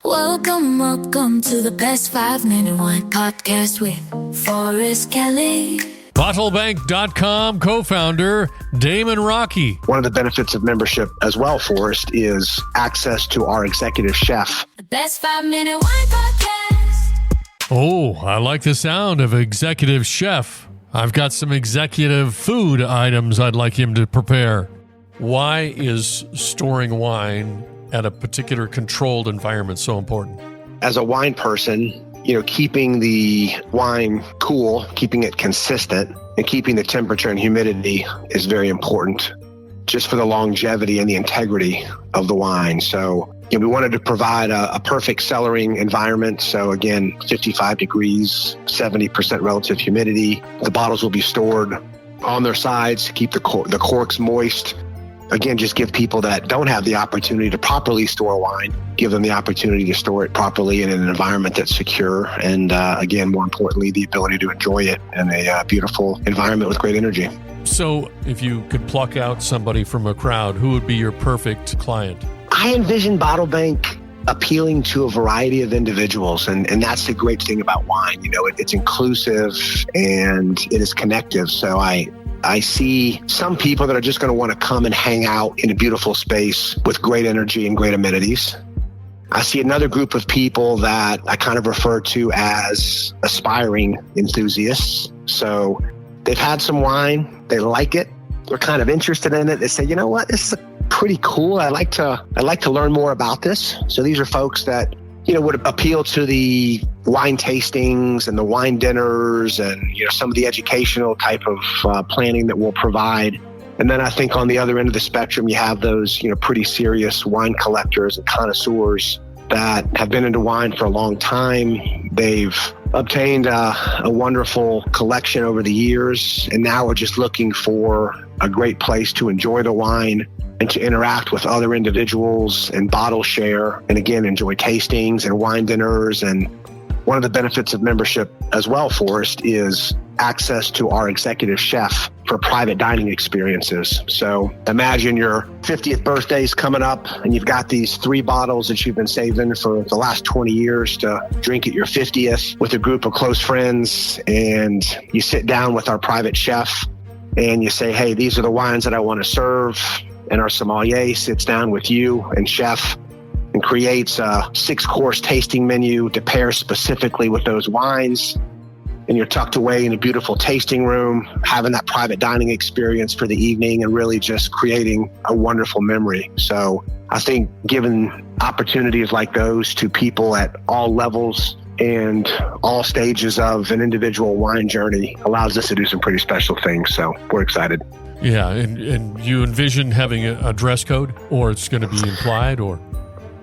Welcome to the best 5-minute wine podcast with Forrest Kelly. Bottlebank.com co-founder Damon Raque. One of the benefits of membership as well, Forrest, is access to our executive chef. The best 5-minute wine podcast. Oh, I like the sound of executive chef. I've got some executive food items I'd like him to prepare. Why is storing wine at a particular controlled environment so important? As a wine person, keeping the wine cool, keeping it consistent, and keeping the temperature and humidity is very important just for the longevity and the integrity of the wine. So, we wanted to provide a perfect cellaring environment. So again, 55 degrees, 70% relative humidity. The bottles will be stored on their sides to keep the corks moist. Again, just give people that don't have the opportunity to properly store wine, give them the opportunity to store it properly in an environment that's secure. And again, more importantly, the ability to enjoy it in a beautiful environment with great energy. So if you could pluck out somebody from a crowd, who would be your perfect client? I envision Bottle Bank appealing to a variety of individuals. And that's the great thing about wine. It's inclusive and it is connective. So I see some people that are just going to want to come and hang out in a beautiful space with great energy and great amenities. I see another group of people that I kind of refer to as aspiring enthusiasts. So they've had some wine, they like it, they're kind of interested in it. They say, you know what, this is pretty cool. I'd like to learn more about this. So these are folks that would appeal to the wine tastings and the wine dinners and, some of the educational type of planning that we'll provide. And then I think on the other end of the spectrum, you have those, pretty serious wine collectors and connoisseurs that have been into wine for a long time. They've obtained a wonderful collection over the years, and now we're just looking for a great place to enjoy the wine and to interact with other individuals and bottle share, and again, enjoy tastings and wine dinners. And one of the benefits of membership as well, Forrest, is access to our executive chef for private dining experiences. So imagine your 50th birthday is coming up and you've got these 3 bottles that you've been saving for the last 20 years to drink at your 50th with a group of close friends. And you sit down with our private chef and you say, hey, these are the wines that I want to serve. And our sommelier sits down with you and chef and creates a 6-course tasting menu to pair specifically with those wines. And you're tucked away in a beautiful tasting room, having that private dining experience for the evening and really just creating a wonderful memory. So I think giving opportunities like those to people at all levels and all stages of an individual wine journey allows us to do some pretty special things. So we're excited. Yeah, and you envision having a dress code, or it's going to be implied, or?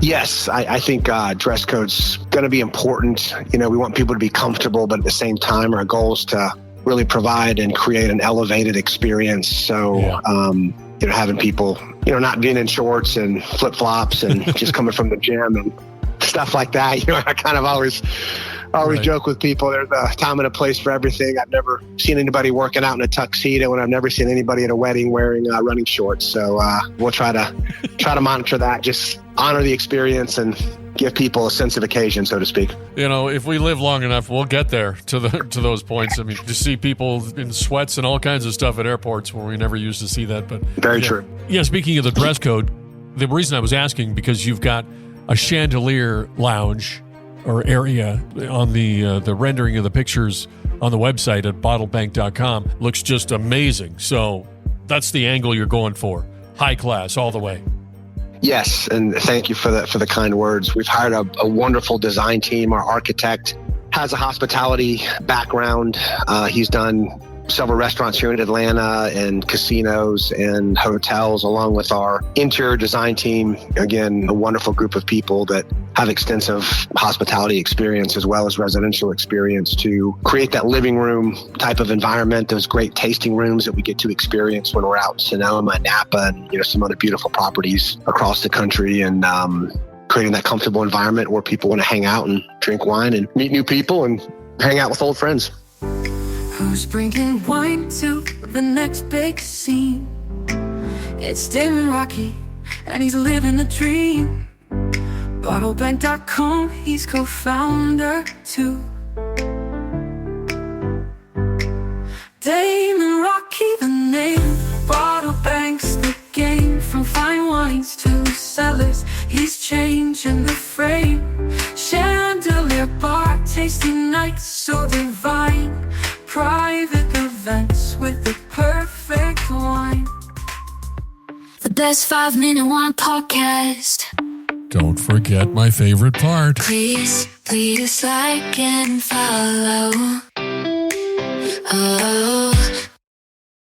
Yes, I think dress code's going to be important. We want people to be comfortable, but at the same time, our goal is to really provide and create an elevated experience. So, having people, not being in shorts and flip-flops and just coming from the gym and stuff like that. I kind of always right. Joke with people, there's a time and a place for everything. I've never seen anybody working out in a tuxedo, and I've never seen anybody at a wedding wearing running shorts. So we'll try to monitor that, just honor the experience and give people a sense of occasion, so to speak. If we live long enough, we'll get there to those points. I mean, to see people in sweats and all kinds of stuff at airports where we never used to see that. But very true. Yeah, speaking of the dress code, the reason I was asking, because you've got a chandelier lounge or area on the rendering of the pictures on the website at bottlebank.com. Looks just amazing. So that's the angle you're going for. High class all the way. Yes, and thank you for the kind words. We've hired a wonderful design team. Our architect has a hospitality background. He's done several restaurants here in Atlanta and casinos and hotels, along with our interior design team. Again, a wonderful group of people that have extensive hospitality experience as well as residential experience to create that living room type of environment, those great tasting rooms that we get to experience when we're out in Sonoma, Napa, and some other beautiful properties across the country, and creating that comfortable environment where people want to hang out and drink wine and meet new people and hang out with old friends. Who's bringing wine to the next big scene? It's Damon Raque, and he's living the dream. Bottlebank.com, he's co-founder too. Damon Raque, the name. Bottle Bank's the game. From fine wines to cellars, he's changing the frame. Chandelier bar, tasty nights so divine. Private events with the perfect wine. The best 5-minute wine podcast. Don't forget my favorite part. Please like and follow. Oh,